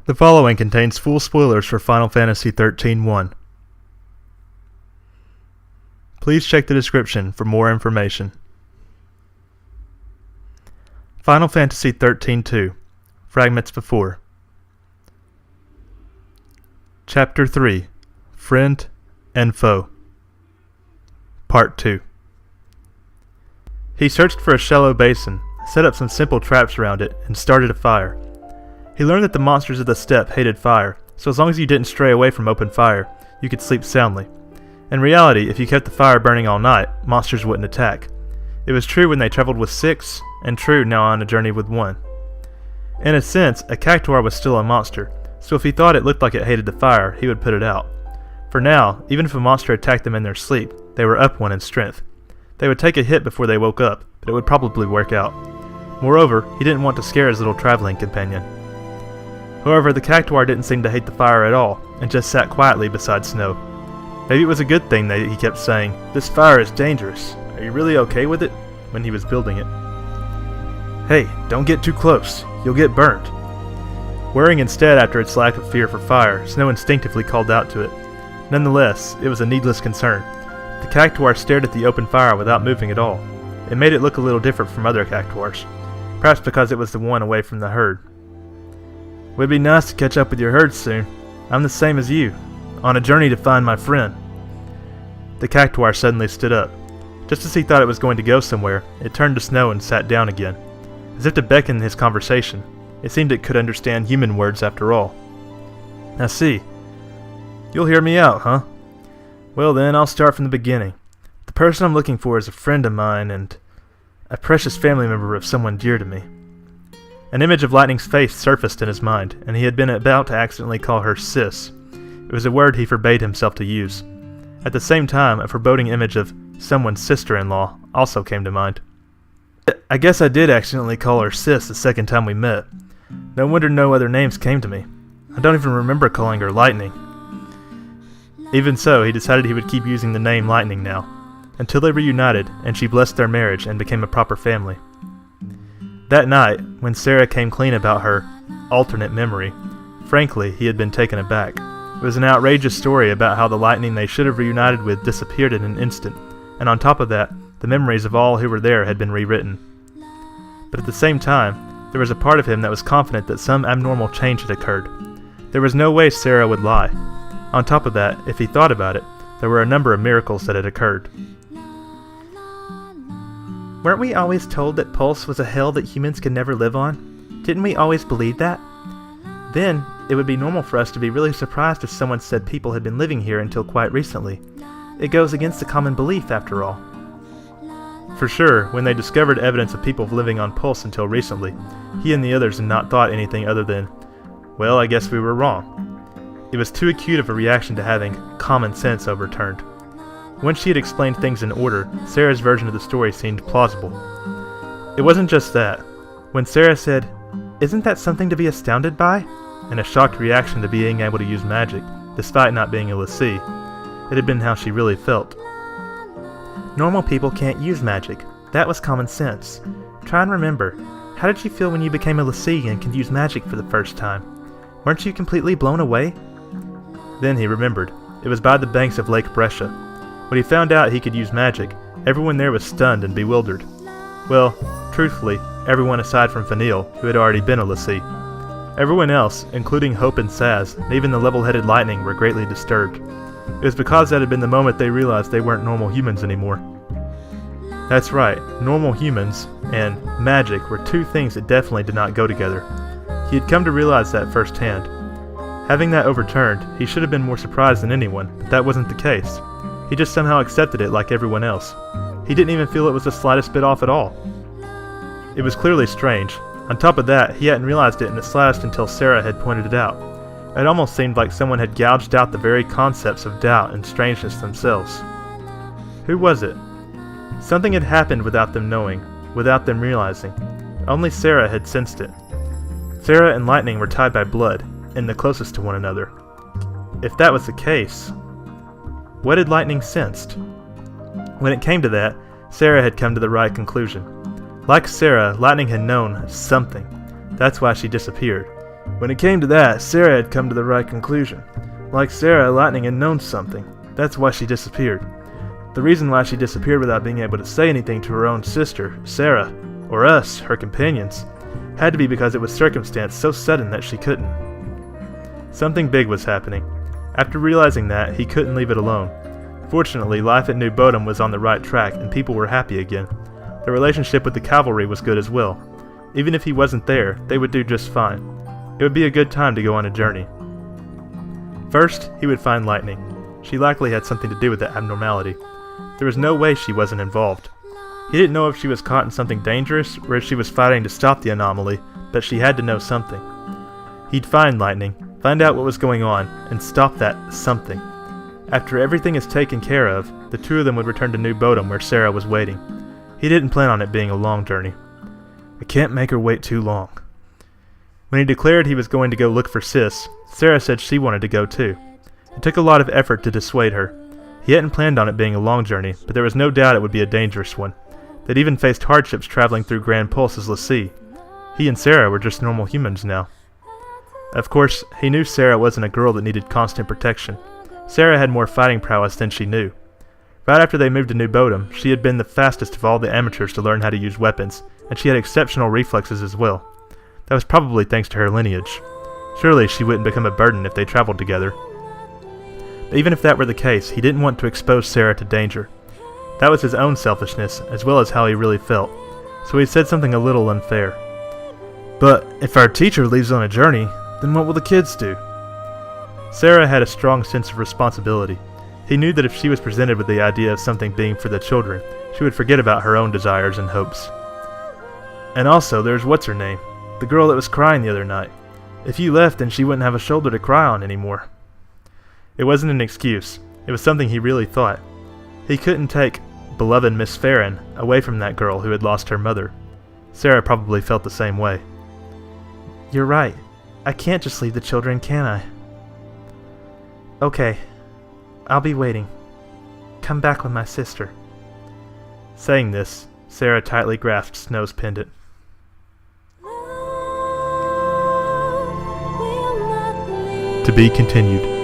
The following contains full spoilers for Final Fantasy XIII-1. Please check the description for more information. Final Fantasy XIII-2, Fragments Before. Chapter 3, Friend and Foe. Part 2. He searched for a shallow basin, set up some simple traps around it, and started a fire. He learned that the monsters of the steppe hated fire, so as long as you didn't stray away from open fire, you could sleep soundly. In reality, if you kept the fire burning all night, monsters wouldn't attack. It was true when they traveled with 6, and true now on a journey with 1. In a sense, a cactuar was still a monster, so if he thought it looked like it hated the fire, he would put it out. For now, even if a monster attacked them in their sleep, they were up 1 in strength. They would take a hit before they woke up, but it would probably work out. Moreover, he didn't want to scare his little traveling companion. However, the cactuar didn't seem to hate the fire at all, and just sat quietly beside Snow. Maybe it was a good thing that he kept saying, "This fire is dangerous. Are you really okay with it?" when he was building it. "Hey, don't get too close. You'll get burnt." Worrying instead after its lack of fear for fire, Snow instinctively called out to it. Nonetheless, it was a needless concern. The cactuar stared at the open fire without moving at all. It made it look a little different from other cactuars, perhaps because it was the one away from the herd. "Would be nice to catch up with your herd soon. I'm the same as you, on a journey to find my friend." The cactuar suddenly stood up. Just as he thought it was going to go somewhere, it turned to Snow and sat down again. As if to beckon his conversation, it seemed it could understand human words after all. "I see. You'll hear me out, huh? Well then, I'll start from the beginning. The person I'm looking for is a friend of mine and a precious family member of someone dear to me." An image of Lightning's face surfaced in his mind, and he had been about to accidentally call her sis. It was a word he forbade himself to use. At the same time, a foreboding image of someone's sister-in-law also came to mind. "I guess I did accidentally call her sis the second time we met. No wonder no other names came to me. I don't even remember calling her Lightning." Even so, he decided he would keep using the name Lightning now, until they reunited and she blessed their marriage and became a proper family. That night, when Serah came clean about her alternate memory, frankly, he had been taken aback. It was an outrageous story about how the Lightning they should have reunited with disappeared in an instant, and on top of that, the memories of all who were there had been rewritten. But at the same time, there was a part of him that was confident that some abnormal change had occurred. There was no way Serah would lie. On top of that, if he thought about it, there were a number of miracles that had occurred. "Weren't we always told that Pulse was a hell that humans could never live on? Didn't we always believe that? Then, it would be normal for us to be really surprised if someone said people had been living here until quite recently. It goes against the common belief, after all." For sure, when they discovered evidence of people living on Pulse until recently, he and the others had not thought anything other than, "Well, I guess we were wrong." It was too acute of a reaction to having common sense overturned. Once she had explained things in order, Serah's version of the story seemed plausible. It wasn't just that. When Serah said, "Isn't that something to be astounded by?" in a shocked reaction to being able to use magic, despite not being a l'Cie, it had been how she really felt. "Normal people can't use magic. That was common sense. Try and remember. How did you feel when you became a l'Cie and could use magic for the first time? Weren't you completely blown away?" Then he remembered. It was by the banks of Lake Brescia. When he found out he could use magic, everyone there was stunned and bewildered. Well, truthfully, everyone aside from FINAL, who had already been a l'Cie. Everyone else, including Hope and Saz, and even the level-headed Lightning, were greatly disturbed. It was because that had been the moment they realized they weren't normal humans anymore. That's right, normal humans and magic were two things that definitely did not go together. He had come to realize that firsthand. Having that overturned, he should have been more surprised than anyone, but that wasn't the case. He just somehow accepted it like everyone else. He didn't even feel it was the slightest bit off at all. It was clearly strange. On top of that, he hadn't realized it in the slightest until Serah had pointed it out. It almost seemed like someone had gouged out the very concepts of doubt and strangeness themselves. Who was it? Something had happened without them knowing, without them realizing. Only Serah had sensed it. Serah and Lightning were tied by blood, and the closest to one another. If that was the case, what had Lightning sensed? When it came to that, Serah had come to the right conclusion. Like Serah, Lightning had known something. That's why she disappeared. When it came to that, Serah had come to the right conclusion. Like Serah, Lightning had known something. That's why she disappeared. The reason why she disappeared without being able to say anything to her own sister, Serah, or us, her companions, had to be because it was circumstance so sudden that she couldn't. Something big was happening. After realizing that, he couldn't leave it alone. Fortunately, life at New Bodom was on the right track and people were happy again. The relationship with the cavalry was good as well. Even if he wasn't there, they would do just fine. It would be a good time to go on a journey. First, he would find Lightning. She likely had something to do with the abnormality. There was no way she wasn't involved. He didn't know if she was caught in something dangerous or if she was fighting to stop the anomaly, but she had to know something. He'd find Lightning, find out what was going on, and stop that something. After everything is taken care of, the two of them would return to New Bodom where Serah was waiting. He didn't plan on it being a long journey. I can't make her wait too long. When he declared he was going to go look for Sis, Serah said she wanted to go too. It took a lot of effort to dissuade her. He hadn't planned on it being a long journey, but there was no doubt it would be a dangerous one. They'd even faced hardships traveling through Grand Pulse's Sea. He and Serah were just normal humans now. Of course, he knew Serah wasn't a girl that needed constant protection. Serah had more fighting prowess than she knew. Right after they moved to New Bodom, she had been the fastest of all the amateurs to learn how to use weapons, and she had exceptional reflexes as well. That was probably thanks to her lineage. Surely she wouldn't become a burden if they traveled together. But even if that were the case, he didn't want to expose Serah to danger. That was his own selfishness, as well as how he really felt, so he said something a little unfair. But if our teacher leaves on a journey, then what will the kids do? Serah had a strong sense of responsibility. He knew that if she was presented with the idea of something being for the children, she would forget about her own desires and hopes. And also, there's what's-her-name, the girl that was crying the other night. If you left, then she wouldn't have a shoulder to cry on anymore. It wasn't an excuse. It was something he really thought. He couldn't take beloved Miss Farron away from that girl who had lost her mother. Serah probably felt the same way. You're right. I can't just leave the children, can I? Okay. I'll be waiting. Come back with my sister. Saying this, Serah tightly grasped Snow's pendant. To be continued.